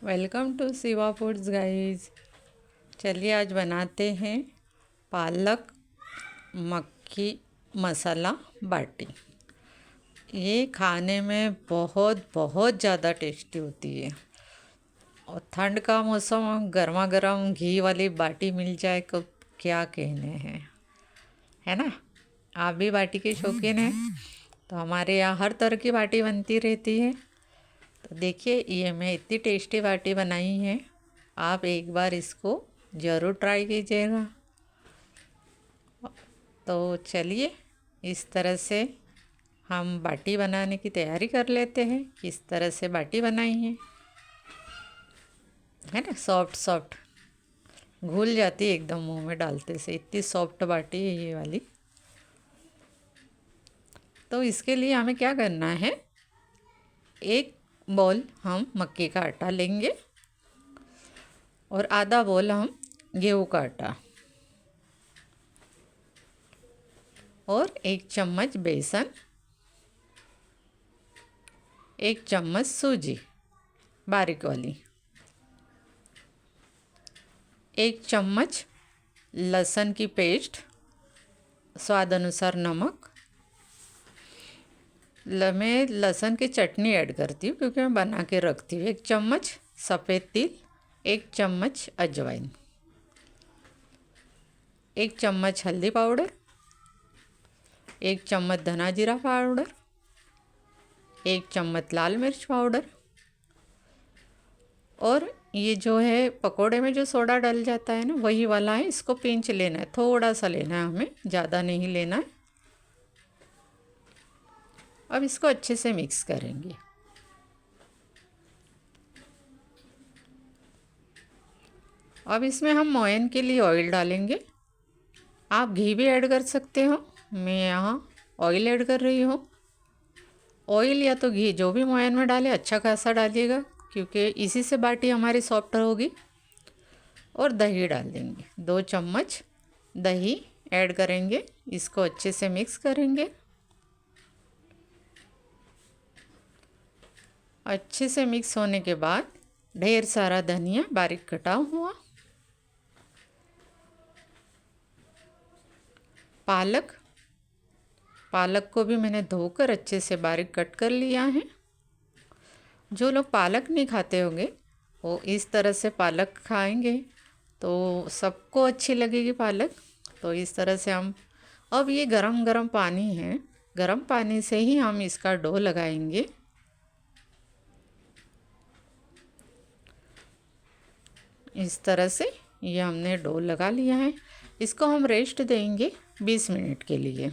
Welcome to Shiva foods guys. चलिए आज बनाते हैं पालक मक्खी मसाला बाटी। ये खाने में बहुत बहुत ज़्यादा टेस्टी होती है और ठंड का मौसम गर्मा गर्म घी वाली बाटी मिल जाए तो क्या कहने हैं, है ना। आप भी बाटी के शौकीन हैं तो हमारे यहाँ हर तरह की बाटी बनती रहती है। तो देखिए ये मैं इतनी टेस्टी बाटी बनाई है, आप एक बार इसको ज़रूर ट्राई कीजिएगा। तो चलिए इस तरह से हम बाटी बनाने की तैयारी कर लेते हैं। किस तरह से बाटी बनाई है ना, सॉफ्ट सॉफ्ट घुल जाती है एकदम मुंह में डालते से, इतनी सॉफ्ट बाटी है ये वाली। तो इसके लिए हमें क्या करना है, एक बॉल हम मक्के का आटा लेंगे और आधा बॉल हम गेहूं का आटा और 1 चम्मच बेसन, 1 चम्मच सूजी बारीक वाली, 1 चम्मच लहसुन की पेस्ट, स्वाद अनुसार नमक। मैं लहसुन की चटनी ऐड करती हूँ क्योंकि मैं बना के रखती हूँ। 1 चम्मच सफ़ेद तिल, 1 चम्मच अजवाइन, 1 चम्मच हल्दी पाउडर, 1 चम्मच धना जीरा पाउडर, 1 चम्मच लाल मिर्च पाउडर। और ये जो है पकोड़े में जो सोडा डल जाता है ना, वही वाला है। इसको पिंच लेना है, थोड़ा सा लेना है, हमें ज़्यादा नहीं लेना है। अब इसको अच्छे से मिक्स करेंगे। अब इसमें हम मोयन के लिए ऑयल डालेंगे। आप घी भी ऐड कर सकते हो, मैं यहाँ ऑयल ऐड कर रही हूँ। ऑयल या तो घी जो भी मोयन में डाले अच्छा खासा डालिएगा क्योंकि इसी से बाटी हमारी सॉफ्ट होगी। और दही डाल देंगे, 2 चम्मच दही ऐड करेंगे। इसको अच्छे से मिक्स करेंगे। अच्छे से मिक्स होने के बाद ढेर सारा धनिया बारीक कटा हुआ, पालक को भी मैंने धोकर अच्छे से बारीक कट कर लिया है। जो लोग पालक नहीं खाते होंगे वो इस तरह से पालक खाएंगे तो सबको अच्छी लगेगी पालक। तो इस तरह से हम, अब ये गरम गरम पानी है, गरम पानी से ही हम इसका डो लगाएंगे। इस तरह से ये हमने डो लगा लिया है। इसको हम रेस्ट देंगे 20 मिनट के लिए।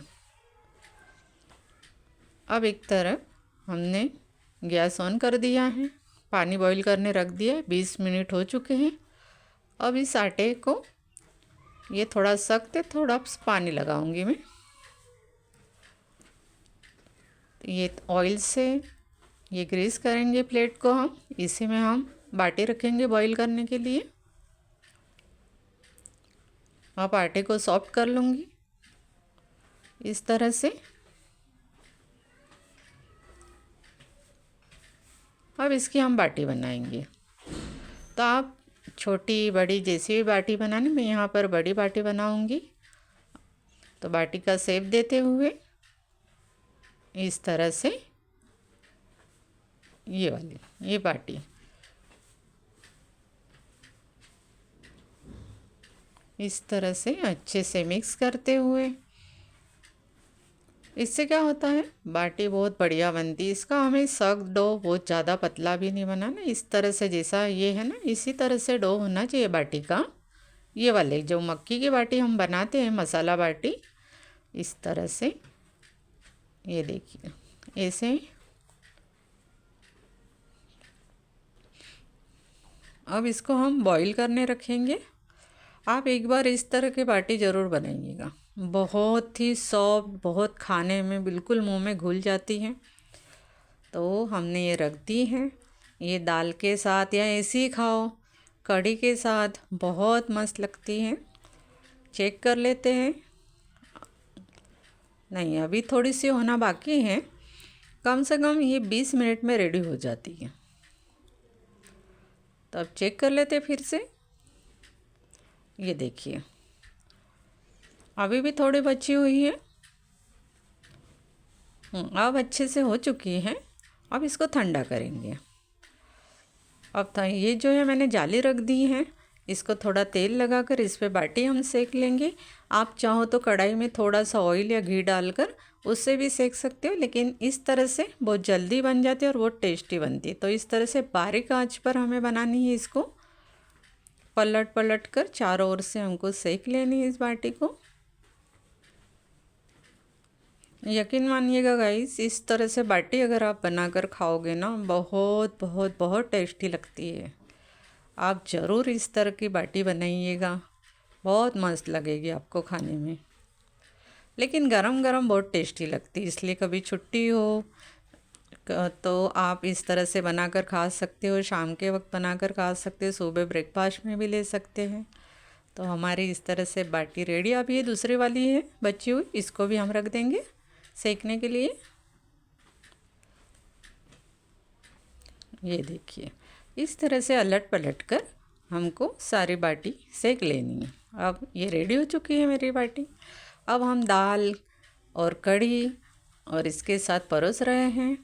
अब एक तरफ हमने गैस ऑन कर दिया है, पानी बॉईल करने रख दिया है। 20 मिनट हो चुके हैं। अब इस आटे को, ये थोड़ा सख्त है, थोड़ा पानी लगाऊंगी मैं। ये ऑयल से ये ग्रीस करेंगे प्लेट को हम, इसी में हम बाटी रखेंगे बॉईल करने के लिए। अब आटे को सॉफ्ट कर लूँगी इस तरह से। अब इसकी हम बाटी बनाएंगे। तो आप छोटी बड़ी जैसी भी बाटी बनानी, मैं यहाँ पर बड़ी बाटी बनाऊंगी। तो बाटी का शेप देते हुए इस तरह से ये वाली ये बाटी इस तरह से अच्छे से मिक्स करते हुए, इससे क्या होता है बाटी बहुत बढ़िया बनती है। इसका हमें सख्त डो बहुत ज़्यादा पतला भी नहीं बनाना। इस तरह से जैसा ये है ना, इसी तरह से डो होना चाहिए बाटी का। ये वाले जो मक्की की बाटी हम बनाते हैं मसाला बाटी, इस तरह से ये देखिए ऐसे। अब इसको हम बॉईल करने रखेंगे। आप एक बार इस तरह की बाटी ज़रूर बनाइएगा, बहुत ही सॉफ्ट, बहुत खाने में बिल्कुल मुंह में घुल जाती है। तो हमने ये रख दी है। ये दाल के साथ या ऐसे ही खाओ, कढ़ी के साथ बहुत मस्त लगती है। चेक कर लेते हैं। नहीं, अभी थोड़ी सी होना बाकी है। कम से कम ये 20 मिनट में रेडी हो जाती है। तो अब चेक कर लेते फिर से। ये देखिए अभी भी थोड़ी बची हुई है। अब अच्छे से हो चुकी है। अब इसको ठंडा करेंगे। अब ये जो है मैंने जाली रख दी है, इसको थोड़ा तेल लगाकर इस पे बाटी हम सेक लेंगे। आप चाहो तो कढ़ाई में थोड़ा सा ऑयल या घी डालकर उससे भी सेक सकते हो, लेकिन इस तरह से बहुत जल्दी बन जाती है और बहुत टेस्टी बनती है। तो इस तरह से बारीक आंच पर हमें बनानी है इसको। पलट पलट कर चारों ओर से हमको सेक लेनी है इस बाटी को। यकीन मानिएगा गाइस, इस तरह से बाटी अगर आप बनाकर खाओगे ना, बहुत बहुत बहुत टेस्टी लगती है। आप ज़रूर इस तरह की बाटी बनाइएगा, बहुत मस्त लगेगी आपको खाने में। लेकिन गरम गरम बहुत टेस्टी लगती है, इसलिए कभी छुट्टी हो तो आप इस तरह से बनाकर खा सकते हो। शाम के वक्त बनाकर खा सकते हो, सुबह ब्रेकफास्ट में भी ले सकते हैं। तो हमारी इस तरह से बाटी रेडी। अब ये दूसरी वाली है बची हुई, इसको भी हम रख देंगे सेकने के लिए। ये देखिए इस तरह से अलट पलट कर हमको सारी बाटी सेक लेनी है। अब ये रेडी हो चुकी है मेरी बाटी। अब हम दाल और कढ़ी और इसके साथ परोस रहे हैं।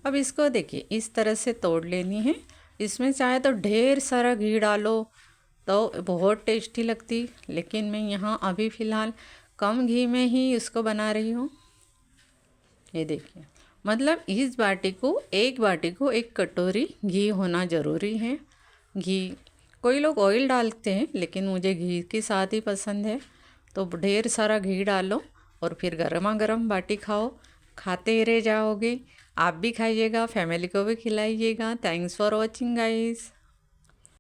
अब इसको देखिए इस तरह से तोड़ लेनी है। इसमें चाहे तो ढेर सारा घी डालो तो बहुत टेस्टी लगती, लेकिन मैं यहाँ अभी फ़िलहाल कम घी में ही इसको बना रही हूँ। ये देखिए मतलब इस बाटी को एक कटोरी घी होना ज़रूरी है। घी, कोई लोग ऑयल डालते हैं लेकिन मुझे घी के साथ ही पसंद है। तो ढेर सारा घी डालो और फिर गर्मा गर्म बाटी खाओ, खाते रह जाओगे। आप भी खाइएगा, फैमिली को भी खिलाइएगा। Thanks for watching guys.